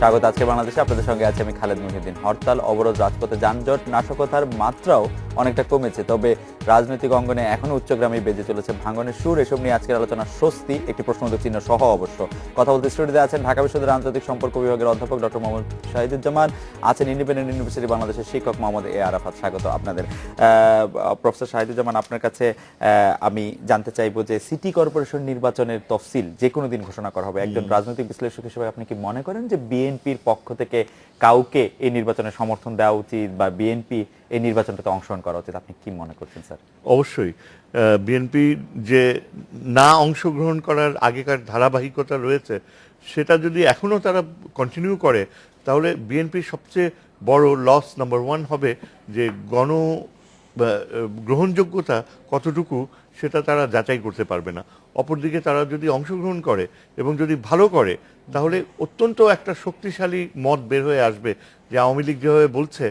স্বাগত আজকে বাংলাদেশে। আপনাদের সঙ্গে আছে আমি খালেদ মুহিউদ্দিন। হরতাল, অবরোধ, রাজপথে যানজট, নাশকতার মাত্রাও অনেকটা কমেছে, তবে রাজনৈতিক অঙ্গনে এখনো উচ্চগ্রামে বেজে চলেছে ভাঙনের সুর। এসব নিয়ে আজকের আলোচনা স্বস্তি একটি প্রশ্নবোধক চিহ্ন সহ অবশ্য। কথা বলতে স্টুডিওতে আছেন ঢাকা বিশ্ববিদ্যালয়ের আন্তর্জাতিক সম্পর্ক বিভাগের অধ্যাপক ডক্টর মোহাম্মদ শাহিদুজ্জামান, আছেন ইন্ডিপেন্ডেন্ট ইউনিভার্সিটি বাংলাদেশের শিক্ষক মোহাম্মদ এ আরাফাত। স্বাগত আপনাদের। প্রফেসর শাহিদুজ্জামান, আপনার কাছে আমি জানতে চাইবো যে সিটি কর্পোরেশন নির্বাচনের তফসিল যে কোনো দিন ঘোষণা করা হবে। একজন রাজনৈতিক বিশ্লেষক হিসেবে আপনি কি মনে করেন যে বিএনপির পক্ষ থেকে কাউকে এই নির্বাচনে সমর্থন দেওয়া উচিত বা বিএনপি এই নির্বাচনটাতে অংশগ্রহণ করা উচিত? আপনি কি মনে করছেন স্যার? অবশ্যই বিএনপি যে না অংশগ্রহণ করার আগেকার ধারাবাহিকতা রয়েছে সেটা যদি এখনও তারা কন্টিনিউ করে তাহলে বিএনপির সবচেয়ে বড় লস নাম্বার 1 হবে যে গণ গ্রহণযোগ্যতা কতটুকু সেটা তারা যাচাই করতে পারবে না। অপরদিকে তারা যদি অংশগ্রহণ করে এবং যদি ভালো করে তাহলে অত্যন্ত একটা শক্তিশালী মত বের হয়ে আসবে যে আওয়ামী লীগ যেভাবে বলছে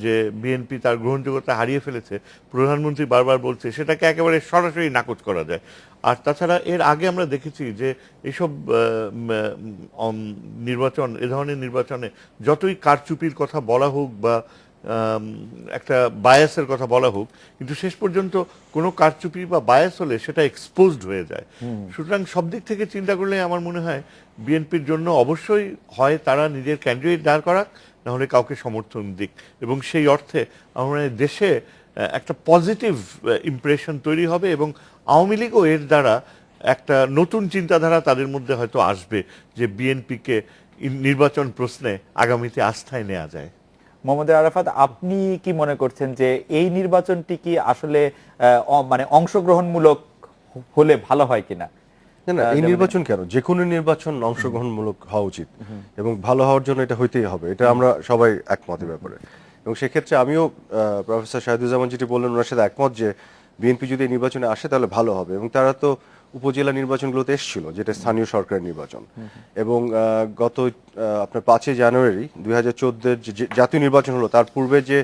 যে বিএনপি তার গ্রহণযোগ্যতা হারিয়ে ফেলেছে, প্রধানমন্ত্রী বারবার বলছে, সেটাকে একেবারে সরাসরি নাকচ করা যায়। আর তাছাড়া এর আগে আমরা দেখেছি যে এইসব নির্বাচন, এ ধরনের নির্বাচনে যতই কারচুপির কথা বলা হোক বা একটা বায়াসের কথা বলা হোক, কিন্তু শেষ পর্যন্ত কোনো কারচুপি বা বায়াস হলে সেটা এক্সপোজড হয়ে যায়। সুতরাং সব দিক থেকে চিন্তা করলে আমার মনে হয় বিএনপির জন্য অবশ্যই হয় তারা নিজের ক্যান্ডিডেট দাঁড় করাক, না হলে কাউকে সমর্থন দিক, এবং সেই অর্থে আমরা দেশে একটা পজিটিভ ইমপ্রেশন তৈরি হবে এবং আওয়ামী লীগও এর দ্বারা একটা নতুন চিন্তাধারা তাদের মধ্যে হয়তো আসবে যে বিএনপিকে নির্বাচন প্রশ্নে আগামীতে আস্থায় নেওয়া যায়। মোহাম্মদ আরাফাত, আপনি কি মনে করছেন যে এই নির্বাচনটি কি আসলে মানে অংশগ্রহণমূলক হলে ভালো হয় কিনা? না, এই নির্বাচন কেন, যে কোনো নির্বাচন অংশগ্রহণমূলক হওয়া উচিত এবং ভালো হওয়ার জন্য এটা হইতেই হবে, এটা আমরা সবাই একমতের ব্যাপারে। এবং সেক্ষেত্রে আমিও প্রফেসর শাহিদুজ্জামান যেটি বললেন ওনার সাথে একমত যে বিএনপি যদি নির্বাচনে আসে তাহলে ভালো হবে। এবং তারা তো উপজেলা নির্বাচনগুলোতে এসেছিল, যেটা স্থানীয় সরকারের নির্বাচন, এবং গত আপনার 5 জানুয়ারি 2014 যে জাতীয় নির্বাচন হলো তার পূর্বে যে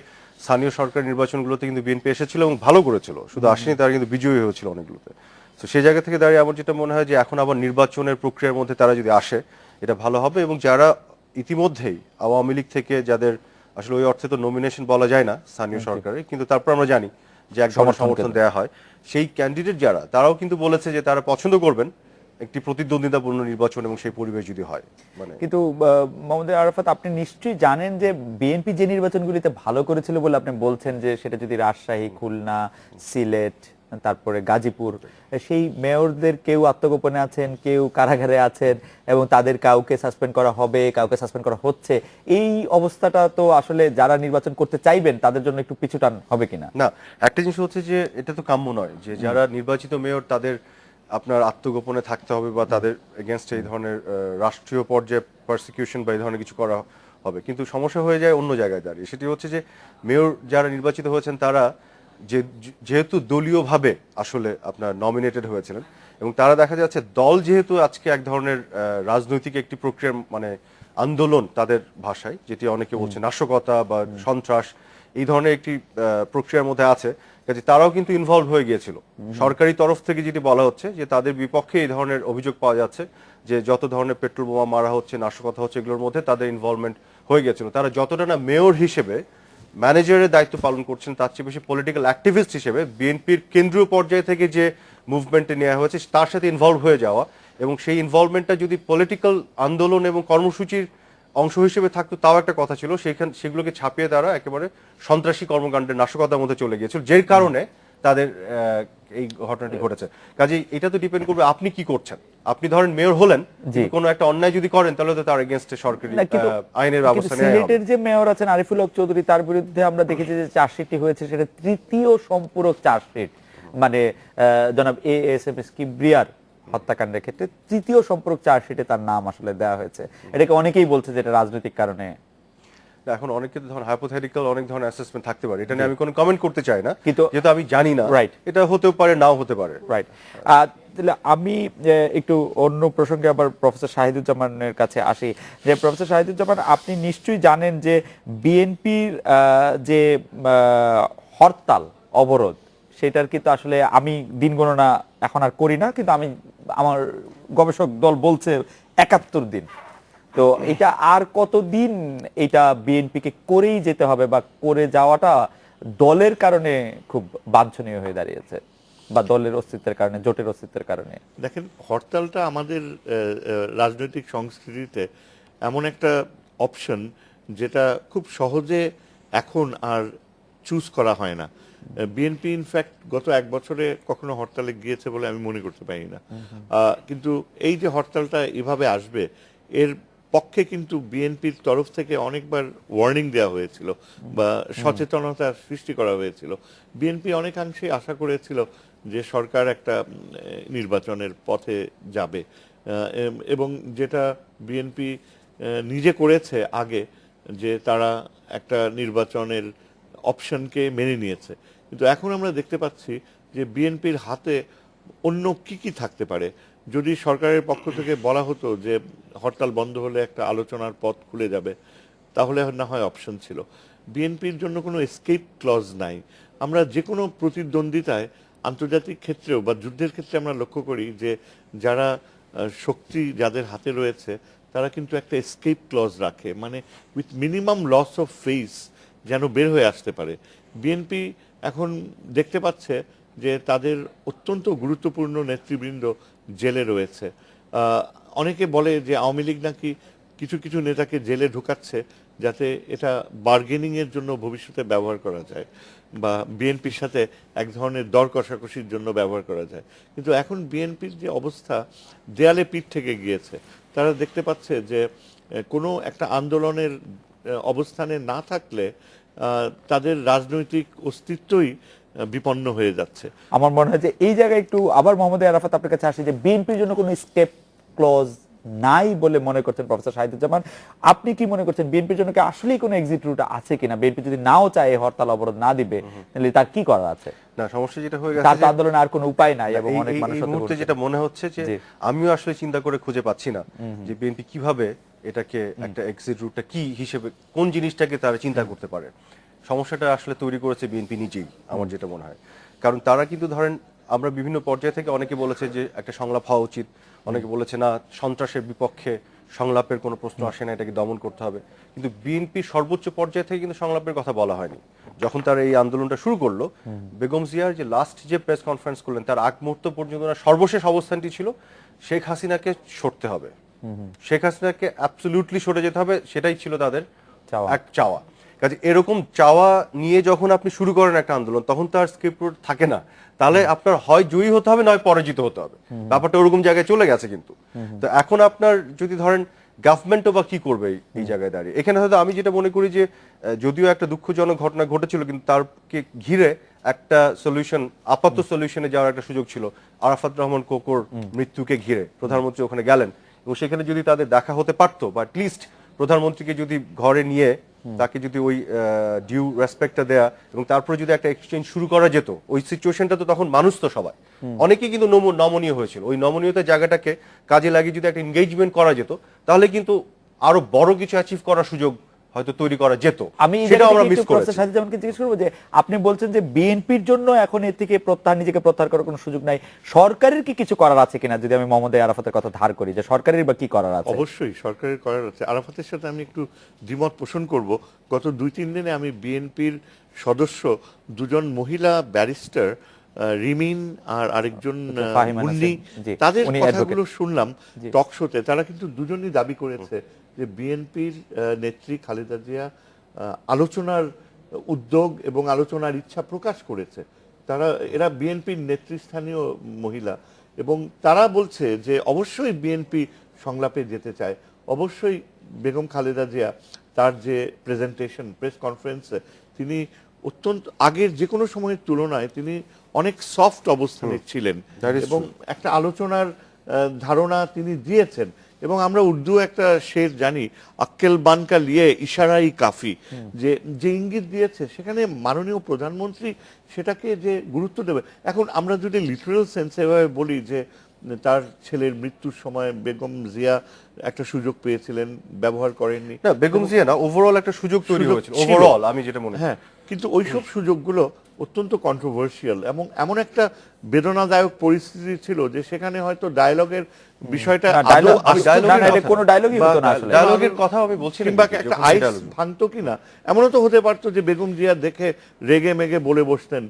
স্থানীয় সরকার নির্বাচনগুলোতে কিন্তু বিএনপি এসেছিল এবং ভালো করেছিল, শুধু আসেনি, তারা কিন্তু বিজয়ী হয়েছিল অনেকগুলোতে। তো সেই জায়গা থেকে দাঁড়িয়ে আমার যেটা মনে হয় যে এখন আবার নির্বাচনের প্রক্রিয়ার মধ্যে তারা যদি আসে এটা ভালো হবে। এবং যারা ইতিমধ্যেই আওয়ামী লীগ থেকে, যাদের আসলে ওই অর্থে তো নমিনেশন বলা যায় না স্থানীয় সরকারে, কিন্তু তারপর আমরা জানি যে এক ধরনের সমর্থন দেওয়া হয়, সেই ক্যান্ডিডেট যারা, তারাও কিন্তু বলেছে যে তারা পছন্দ করবেন একটি প্রতিদ্বন্দ্বিতাপূর্ণ নির্বাচন এবং সেই পরিবেশ যদি হয়। মানে কিন্তু মোহাম্মদ আরাফাত, আপনি নিশ্চয়ই জানেন যে বিএনপি যে নির্বাচনগুলিতে ভালো করেছিল বলে আপনি বলছেন, যে সেটা যদি রাজশাহী, খুলনা, সিলেট, তারপরে গাজীপুর, সেই মেয়রদের কেউ আত্মগোপনে আছেন, কেউ কারাগারে আছেন এবং তাদের কাউকে সাসপেন্ড করা হবে, কাউকে সাসপেন্ড করা হচ্ছে। এই অবস্থাটা তো আসলে যারা নির্বাচন করতে চাইবেন তাদের জন্য একটু পিছুটান হবে কিনা? না, একটা জিনিস হচ্ছে যে এটা তো কাম্য নয় যে যারা নির্বাচিত মেয়র তাদের আপনার আত্মগোপনে থাকতে হবে বা তাদের এগেনস্ট এই ধরনের রাষ্ট্রীয় পর্যায়ে পারসিকিউশন বা এই ধরনের কিছু করা হবে। কিন্তু সমস্যা হয়ে যায় অন্য জায়গায় দাঁড়িয়ে, সেটি হচ্ছে যে মেয়র যারা নির্বাচিত হয়েছেন তারা যেহেতু দলীয়ভাবে আসলে আপনার নমিনেটেড হয়েছিলেন, এবং তারা দেখা যাচ্ছে দল যেহেতু আজকে এক ধরনের রাজনৈতিক একটি প্রক্রিয়ার মানে আন্দোলন তাদের ভাষায়, যেটি অনেকে বলছে নাশকতা বা সন্ত্রাস, এই ধরনের একটি প্রক্রিয়ার মধ্যে আছে, কাজে তারাও কিন্তু ইনভলভ হয়ে গিয়েছিল। সরকারি তরফ থেকে যেটি বলা হচ্ছে যে তাদের বিপক্ষে এই ধরনের অভিযোগ পাওয়া যাচ্ছে যে যত ধরনের পেট্রোল বোমা মারা হচ্ছে, নাশকতা হচ্ছে, এগুলোর মধ্যে তাদের ইনভলভমেন্ট হয়ে গিয়েছিল। তারা যতটা না মেয়র হিসেবে ম্যানেজারের দায়িত্ব পালন করছেন, তার চেয়ে বেশি পলিটিক্যাল অ্যাক্টিভিস্ট হিসেবে বিএনপির কেন্দ্রীয় পর্যায় থেকে যে মুভমেন্টে নেওয়া হয়েছে তার সাথে ইনভলভ হয়ে যাওয়া, এবং সেই ইনভলভমেন্টটা যদি পলিটিক্যাল আন্দোলন এবং কর্মসূচির অংশ হিসেবে থাকতো তাও একটা কথা ছিল, সেগুলোকে ছাপিয়ে তারা একেবারে সন্ত্রাসী কর্মকাণ্ডের, নাশকতার মধ্যে চলে গিয়েছিল, যে কারণে তাদের এই ঘটনাটি ঘটেছে। কাজেই এটা তো ডিপেন্ড করবে আপনি কি করছেন। আপনি ধরেন মেয়র হলেন, কোনো একটা অন্যায় যদি করেন তাহলে তো তার এগেইনস্টে সরকারি আইনের ব্যবস্থা নেওয়া হবে। সিলেটের যে মেয়র আছেন আরিফুল হক চৌধুরী, তার বিরুদ্ধে আমরা দেখেছি যে চার্জশিটটি হয়েছে, সেটা তৃতীয় সম্পূরক চার্জশিট, মানে জনাব ASM কিবরিয়ার হত্যাকাণ্ডের ক্ষেত্রে তৃতীয় সম্পূরক চার্জশিটে তার নাম আসলে দেওয়া হয়েছে। এটাকে অনেকেই বলছে যে এটা রাজনৈতিক কারণে। এখন অনেক কিছু ধরনের হাইপোথেটিক্যাল অনেক ধরনের অ্যাসেসমেন্ট থাকতে পারে, এটা নিয়ে আমি কোনো কমেন্ট করতে চাই না, কিন্তু যেহেতু আমি জানি না, রাইট, এটা হতেও পারে নাও হতে পারে, রাইট। তাহলে আমি একটু অন্য প্রসঙ্গে আবার প্রফেসর শাহিদুজ্জামানের কাছে আসি। যে প্রফেসর শাহিদুজ্জামান, আপনি নিশ্চয়ই জানেন যে বিএনপির যে হরতাল, অবরোধ, সেটার কিন্তু আসলে আমি দিন গণনা এখন আর করি না, কিন্তু আমার গবেষক দল বলছে 71 দিন। তো তো এটা আর কতদিন এটা বিএনপিকে করেই যেতে হবে, বা করে যাওয়াটা দলের কারণে খুব বাঞ্ছনীয় হয়ে দাঁড়িয়েছে, বা দলের অস্তিত্বের কারণে, জোটের অস্তিত্বের কারণে? দেখেন, হরতালটা আমাদের রাজনৈতিক সংস্কৃতিতে এমন একটা অপশন যেটা খুব সহজে এখন আর চুজ করা হয় না। বিএনপি ইনফ্যাক্ট গত 1 বছরে কখনো হরতালে গিয়েছে বলে আমি মনে করতে পারি না। কিন্তু এই যে হরতালটা এভাবে আসবে, এর পক্ষে কিন্তু বিএনপির তরফ থেকে অনেকবার ওয়ার্নিং দেওয়া হয়েছিল বা সচেতনতা সৃষ্টি করা হয়েছিল। বিএনপি অনেকাংশে আশা করেছিল যে সরকার একটা নির্বাচনের পথে যাবে, এবং যেটা বিএনপি নিজে করেছে আগে, যে তারা একটা নির্বাচনের অপশনকে মেনে নিয়েছে। কিন্তু এখন আমরা দেখতে পাচ্ছি যে বিএনপির হাতে অন্য কি কি থাকতে পারে। যদি সরকারের পক্ষ থেকে বলা হতো যে হরতাল বন্ধ হলে একটা আলোচনার পথ খুলে যাবে, তাহলে না হয় অপশন ছিল। বিএনপির জন্য কোনো এসকেপ ক্লজ নাই। আমরা যে কোনো প্রতিদ্বন্দ্বিতায় আন্তর্জাতিক ক্ষেত্রেও বা যুদ্ধের ক্ষেত্রে আমরা লক্ষ্য করি যে যারা শক্তি যাদের হাতে রয়েছে তারা কিন্তু একটা এসকেপ ক্লজ রাখে, মানে with minimum loss of face যেন বের হয়ে আসতে পারে। বিএনপি এখন দেখতে পাচ্ছে যে তাদের অত্যন্ত গুরুত্বপূর্ণ নেতৃবৃন্দ জেলে রয়েছে। অনেকে বলে যে আওয়ামী লীগ নাকি কিছু কিছু নেতাকে জেলে ঢুকাচ্ছে যাতে এটা বার্গেনিংয়ের জন্য ভবিষ্যতে ব্যবহার করা যায়, বা বিএনপির সাথে এক ধরনের দর কষাকষির জন্য ব্যবহার করা যায়। কিন্তু এখন বিএনপির যে অবস্থা, দেয়ালে পিঠ থেকে গিয়েছে। তারা দেখতে পাচ্ছে যে কোনো একটা আন্দোলনের অবস্থানে না থাকলে তাদের রাজনৈতিক অস্তিত্বই বিপন্ন হয়ে যাচ্ছে। আমার মনে হয় যে এই জায়গায় একটু আবার মোহাম্মদ আরাফাত আপনার কাছে আসে, যে বিএনপির জন্য কোনো স্টেপ ক্লজ নাই বলে মনে করছেন প্রফেসর শাহিদুজ্জামান। আপনি কি মনে করছেন বিএনপির জন্য কি আসলেই কোনো এক্সিট রুট আছে কিনা? বিএনপি যদি নাও চায় হরতাল অবরোধ না দিবে, তাহলে তার কি করার আছে? না, সমস্যা যেটা হয়ে তার গেছে আন্দোলনে আর কোনো উপায় নাই, এবং অনেক মানুষ এই মুহূর্তে যেটা মনে হচ্ছে যে আমিও আসলে চিন্তা করে খুঁজে পাচ্ছি না যে বিএনপি কিভাবে এটাকে একটা এক্সিট রুটটা কি হিসেবে, কোন জিনিসটাকে তারা চিন্তা করতে পারে। সমস্যাটা আসলে তৈরি করেছে বিএনপি নিজেই, আমার যেটা মনে হয়। কারণ তারা কিন্তু ধরেন, আমরা বিভিন্ন পর্যায় থেকে অনেকে বলেছে যে একটা সংলাপ হওয়া উচিত, অনেকে বলেছে না সন্ত্রাসের বিপক্ষে সংলাপের কোনো প্রশ্ন আসে না, এটাকে দমন করতে হবে। কিন্তু বিএনপি সর্বোচ্চ পর্যায় থেকে কিন্তু সংলাপের কথা বলা হয়নি। যখন তারা এই আন্দোলনটা শুরু করলো, বেগম জিয়ার যে লাস্ট যে প্রেস কনফারেন্স করলেন, তার আগ মুহূর্ত পর্যন্ত সর্বশেষ অবস্থানটি ছিল শেখ হাসিনাকে সরতে হবে, শেখ হাসিনাকে অ্যাবসলিউটলি সরে যেতে হবে, সেটাই ছিল তাদের এক চাওয়া। কাজে এরকম চাওয়া নিয়ে যখন আপনি শুরু করেন একটা আন্দোলন, তখন তো আর স্ক্রিপ্ট থাকে না। তাহলে আপনার হয় জয়ী হতে হবে, নয় পরাজিত হতে হবে। ব্যাপারটা ওরকম জায়গায় চলে গেছে। কিন্তু তো এখন আপনার যদি ধরেন গভর্নমেন্টও বা কি করবে এই জায়গায় দাঁড়িয়ে, এখানে হয়তো আমি যেটা মনে করি যে যদিও একটা দুঃখজনক ঘটনা ঘটেছিল, কিন্তু তারকে ঘিরে একটা সলিউশন, আপাতত সলিউশনে যাওয়ার একটা সুযোগ ছিল। আরাফাত রহমান কোকোর মৃত্যুকে ঘিরে প্রধানমন্ত্রী ওখানে গেলেন, এবং সেখানে যদি তাদের দেখা হতে পারতো, বা অ্যাটলিস্ট প্রধানমন্ত্রীকে যদি ঘরে নিয়ে তাকে যদি ওই ডিউ রেসপেক্টটা দেয়া, এবং তারপরে যদি একটা এক্সচেঞ্জ শুরু করা যেত, ওই সিচুয়েশনটা তো তখন মানুষ তো সবাই অনেকেই কিন্তু নমনীয় হয়েছিল, ওই নমনীয়তার জায়গাটাকে কাজে লাগিয়ে যদি একটা এনগেজমেন্ট করা যেত, তাহলে কিন্তু আরো বড় কিছু অ্যাচিভ করার সুযোগ হয়তো তৈরি করা যেত। আমি সেটাও আমরা মিস করেছি। যেমনকে জিজ্ঞেস করবো যে আপনি বলছেন যে বিএনপির জন্য এখন এর থেকে নিজেকে প্রত্যাহার করার কোনো সুযোগ নাই, সরকারের কি কিছু করার আছে কিনা? যদি আমি মোহাম্মদ আরাফাতের কথা ধার করি, যে সরকারের বা কি করার আছে? অবশ্যই সরকারের করার আছে। আরাফাতের সাথে আমি একটু দ্বিমত পোষণ করব। গত 2-3 দিনে আমি বিএনপির সদস্য দুজন মহিলা ব্যারিস্টার, রিমিন আর আরেকজন মুন্নি, তাদের কথাগুলো শুনলাম টক শোতে। তারা কিন্তু দুজনই দাবি করেছে যে বিএনপির নেত্রী খালেদা জিয়া আলোচনার উদ্যোগ এবং আলোচনার ইচ্ছা প্রকাশ করেছে। এরা বিএনপির নেতৃস্থানীয় মহিলা, এবং তারা বলছে যে অবশ্যই বিএনপি সংলাপে যেতে চায়। অবশ্যই বেগম খালেদা জিয়া তার যে প্রেজেন্টেশন, প্রেস কনফারেন্সে তিনি অত্যন্ত আগের যে কোনো সময়ের তুলনায় তিনি অনেক সফট অবস্থানে ছিলেন, এবং একটা আলোচনার ধারণা তিনি দিয়েছেন। এবং আমরা উর্দু একটা শের জানি, আক্কেল বানকা লিয়ে ইশারাই কাফি, যে ইঙ্গিত দিয়েছে সেখানে মাননীয় প্রধানমন্ত্রী সেটাকে যে গুরুত্ব দেবে। এখন আমরা যদি লিটারাল সেন্সে এভাবে বলি যে তার ছেলের মৃত্যুর সময় বেগম জিয়া একটা সুযোগ পেয়েছিলেন, ব্যবহার করেননি। না, বেগম জিয়া না, ওভারঅল একটা সুযোগ তৈরি হয়েছিল ওভারঅল, আমি যেটা মনে। হ্যাঁ, কিন্তু ওইসব সুযোগগুলো অত্যন্ত কন্ট্রোভার্সিয়াল এবং এমন একটা বেদনাদায়ক পরিস্থিতি ছিল যে সেখানে হয়তো ডায়ালগের বিষয়টা আদৌ কোনো ডায়লগই হতো না আসলে। ডায়লগের কথা আমি বলছি না, কিংবা কিন্তু একটা যখন আইস dialogue- ভাঙতো কিনা, এমনও তো হতে পারতো যে বেগম জিয়া দেখে রেগে মেগে বলে বসতেন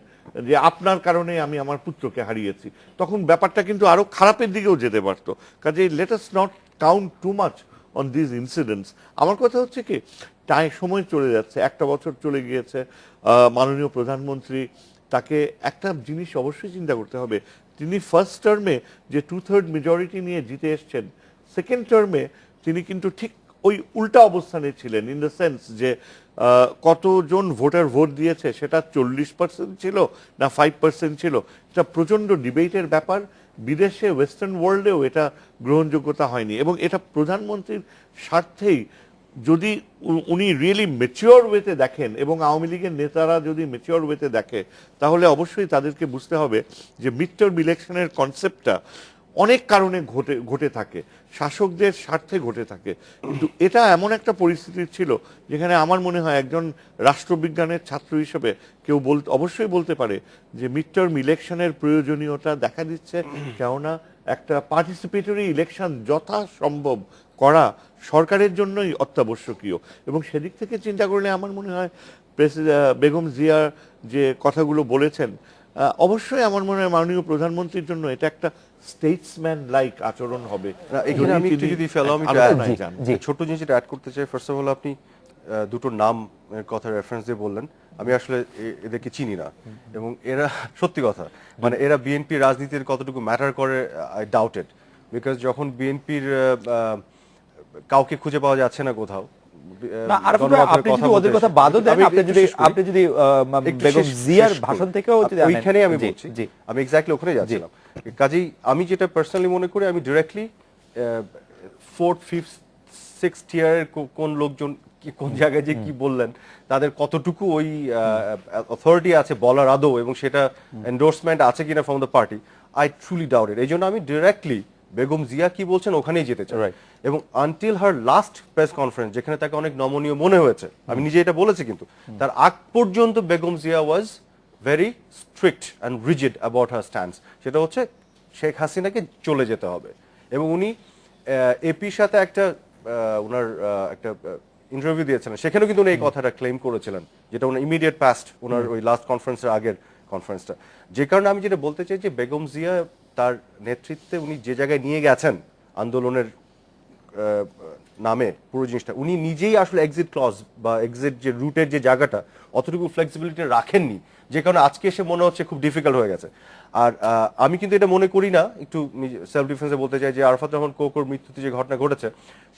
যে আপনার কারণে আমি আমার পুত্রকে হারিয়েছি, তখন ব্যাপারটা কিন্তু আরো খারাপের দিকেও যেতে পারতো। কাজেই let us not count too much on this incidents. আমার কথা হচ্ছে কি, সময় চলে যাচ্ছে, একটা বছর চলে গিয়েছে, মাননীয় প্রধানমন্ত্রী, তাকে একটা জিনিস অবশ্যই চিন্তা করতে হবে, তিনি ফার্স্ট টার্মে যে 2/3 মেজরিটি নিয়ে জিতে এসছেন, সেকেন্ড টার্মে তিনি কিন্তু ঠিক ওই উল্টা অবস্থানে ছিলেন, ইন দ্য সেন্স যে কতজন ভোটার ভোট দিয়েছে সেটা 40% ছিল না 5% ছিল, এটা প্রচণ্ড ডিবেটের ব্যাপার। বিদেশে ওয়েস্টার্ন ওয়ার্ল্ডেও এটা গ্রহণযোগ্যতা হয়নি এবং এটা প্রধানমন্ত্রীর স্বার্থেই, যদি উনি রিয়েলি ম্যাচিওর ওয়েতে দেখেন এবং আওয়ামী লীগের নেতারা যদি ম্যাচিওর ওয়েতে দেখে, তাহলে অবশ্যই তাদেরকে বুঝতে হবে যে মিড টার্ম ইলেকশনের কনসেপ্টটা অনেক কারণে ঘটে থাকে, শাসকদের স্বার্থে ঘটে থাকে, কিন্তু এটা এমন একটা পরিস্থিতি ছিল যেখানে আমার মনে হয় একজন রাষ্ট্রবিজ্ঞানের ছাত্র হিসেবে কেউ অবশ্যই বলতে পারে যে মিড টার্ম ইলেকশনের প্রয়োজনীয়তা দেখা দিচ্ছে, কেননা একটা পার্টিসিপেটরি ইলেকশন যথাসম্ভব করা সরকারের জন্যই অত্যাবশ্যকীয়। এবং সেদিক থেকে চিন্তা করলে আমার মনে হয় বেগম জিয়া যে কথাগুলো বলেছেন, অবশ্যই আমার মনে হয় মাননীয় প্রধানমন্ত্রীর জন্য এটা একটা স্টেটসম্যান লাইক আচরণ হবে। এখানে আমি একটু যদি ফেলো, আমি ছোট্ট জিনিস অ্যাড করতে চাই। ফার্স্ট অফ অল, আপনি দুটো নাম কথা রেফারেন্স দিয়ে বললেন, আমি আসলে এদেরকে চিনি না, এবং এরা সত্যি কথা মানে এরা বিএনপি রাজনীতির কতটুকু ম্যাটার করে আই ডাউটেড, বিকজ যখন বিএনপির কাউকে খুঁজে পাওয়া যাচ্ছে না কোথাও, না, আপনি যদি ওদের কথা বাদও দেন, আপনি যদি বেগম জিয়ার ভাষণ থেকেও যদি ওইখানেই আমি বলছি, আমি এক্স্যাক্টলি ওখানে যাচ্ছিলাম। কাজেই আমি যেটা পার্সোনালি মনে করি, আমি ডিরেক্টলি 4th 5th 6th টিয়ারের কোন লোকজন কোন জায়গায় যে কি বললেন, তাদের কতটুকু ওই অথরিটি আছে বলার আদৌ, এবং সেটা এন্ডোর্সমেন্ট আছে কিনা from the party, I truly doubt ইট। এই জন্য আমি ডিরেক্টলি বেগম জিয়া কি বলছেন ওখানেই যেতে চাই, এবং আনটিল হার লাস্ট প্রেস কনফারেন্স, যেখানে তাকে অনেক নমনীয় মনে হয়েছে, আমি নিজে এটা বলেছি, কিন্তু তার আগ পর্যন্ত Begum Zia was very strict and rigid about her stance. সেটা হচ্ছে শেখ হাসিনাকে চলে যেতে হবে। এবং উনি এপির সাথে একটা ওনার একটা ইন্টারভিউ দিয়েছিলেন, সেখানেও কিন্তু উনি এই কথাটা ক্লেম করেছিলেন, যেটা ওনার ইমিডিয়েট পাস্ট, ওনার ওই লাস্ট কনফারেন্সের আগের কনফারেন্সটা। যে কারণে আমি যেটা বলতে চাই যে বেগম জিয়া তার নেতৃত্বে উনি যে জায়গায় নিয়ে গেছেন আন্দোলনের নামে, পুরো জিনিসটা উনি নিজেই আসলে এক্সিট ক্লজ বা এক্সিট যে রুটের যে জায়গাটা, অতটুকু ফ্লেক্সিবিলিটি রাখেননি, যে কারণে আজকে এসে মনে হচ্ছে খুব ডিফিকাল্ট হয়ে গেছে। আর আমি কিন্তু এটা মনে করি না, একটু সেলফ ডিফেন্সে বলতে চাই, যে আরাফাত রহমান কোকোর মৃত্যুতে যে ঘটনা ঘটেছে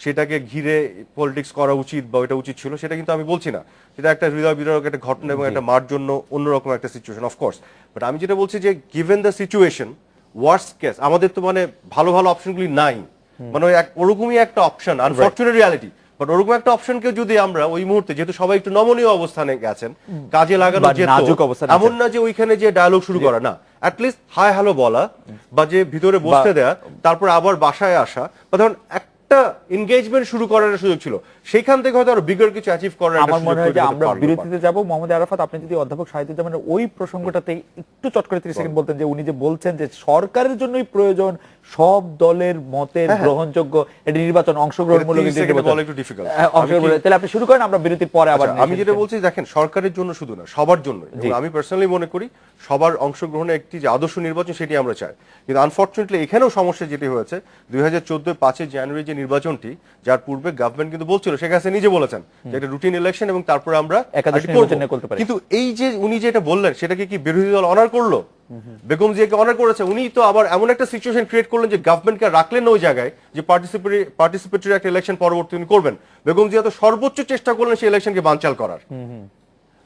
সেটাকে ঘিরে পলিটিক্স করা উচিত বা ওইটা উচিত ছিল, সেটা কিন্তু আমি বলছি না। সেটা একটা হৃদয় বিদারক একটা ঘটনা এবং একটা মার জন্য অন্যরকম একটা সিচুয়েশন, অফকোর্স। বাট আমি যেটা বলছি যে given the situation, worst case, আমাদের তো মানে ভালো ভালো অপশনগুলি নাই, মানে ওরকমই একটা অপশন, আনফরচুনেট রিয়ালিটি, বাট ওরকম একটা অপশনকে যদি আমরা ওই মুহূর্তে, যেহেতু সবাই একটু নমনীয় অবস্থানে গেছেন, কাজে লাগানো যেত, এমন না যে ওইখানে যে ডায়ালগ শুরু করা, না, অ্যাটলিস্ট হাই হ্যালো বলা, বা যে ভিতরে বসতে দেয়া, তারপর আবার বাসায় আসা, বা ধরুন একটা এনগেজমেন্ট শুরু করার সুযোগ ছিল, সেইখান থেকে হয়তো আরো বিগার কিছু অ্যাচিভ করার। আমার মনে হয় যে আমরা বিরতিতে যাব। মোহাম্মদ আরাফাত, আপনি যদি অধ্যাপক সাহিদুজ্জামানের ওই প্রসঙ্গটাতে একটু চট করে 30 সেকেন্ড বলতেন, যে উনি যে বলছেন যে সরকারের জন্যই প্রয়োজন সব দলের মতের গ্রহণযোগ্য এটি নির্বাচন, অংশগ্রহণমূলক ডিফিকাল্ট, তাহলে আপনি শুরু করেন, আমরা বিরতির পরে আবার। আমি যেটা বলছি, দেখেন, সরকারের জন্য শুধু না, সবার জন্য। আমি পার্সোনালি মনে করি সবার অংশগ্রহণে একটি যে আদর্শ নির্বাচন, সেটি আমরা চাই, কিন্তু আনফরচুনেটলি এখানেও সমস্যা যেটি হয়েছে, 2014 5 জানুয়ারি যে নির্বাচনটি, যার পূর্বে গভর্নমেন্ট কিন্তু বলছিল, শেখ হাসিনা নিজে বলেছেন যে এটা রুটিন ইলেকশন এবং তারপরে আমরা একাদশ নির্বাচন করতে পারি, কিন্তু এই যে উনি যেটা বললেন, সেটাকে কি বিরোধী দল অনার করলো? বেগম জিয়াকে অনার করেছে। উনি তো আবার এমন একটা সিচুয়েশন ক্রিয়েট করলেন যে গভর্নমেন্টকে রাখলেন ওই জায়গায়, যে পার্টিসিপেটরি একটা ইলেকশন পরবর্তী উনি করবেন। বেগম জিয়া তো সর্বোচ্চ চেষ্টা করলেন সেই ইলেকশনকে বানচাল করার,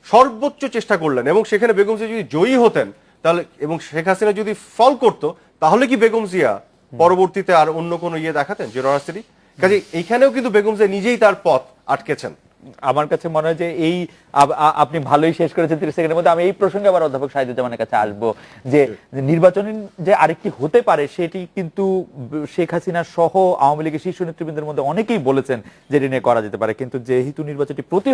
সর্বোচ্চ চেষ্টা করলেন, এবং সেখানে বেগম জিয়া যদি জয়ী হতেন তাহলে, এবং শেখ হাসিনা যদি ফল করতো, তাহলে কি বেগম জিয়া পরবর্তীতে আর অন্য কোনো ইয়ে দেখাতেন জেনারেসিটি? কাজে এইখানেও কিন্তু বেগম জিয়া নিজেই তার পথ আটকেছেন। আমার কাছে মনে হয় যে এই আপনি ভালোই শেষ করেছেন 30 সেকেন্ডের মধ্যে। আমি এই প্রসঙ্গে আবার অধ্যাপক সাহিদুজ্জামানের কাছে আসবো, যে নির্বাচন যে আরেকটি হতে পারে, সেটি কিন্তু শেখ হাসিনা সহ আওয়ামী লীগের শীর্ষ নেতৃবৃন্দের মধ্যে অনেকেই বলেছেন যে এটি নিয়ে করা যেতে পারে, কিন্তু যেহেতু নির্বাচনটি প্রতি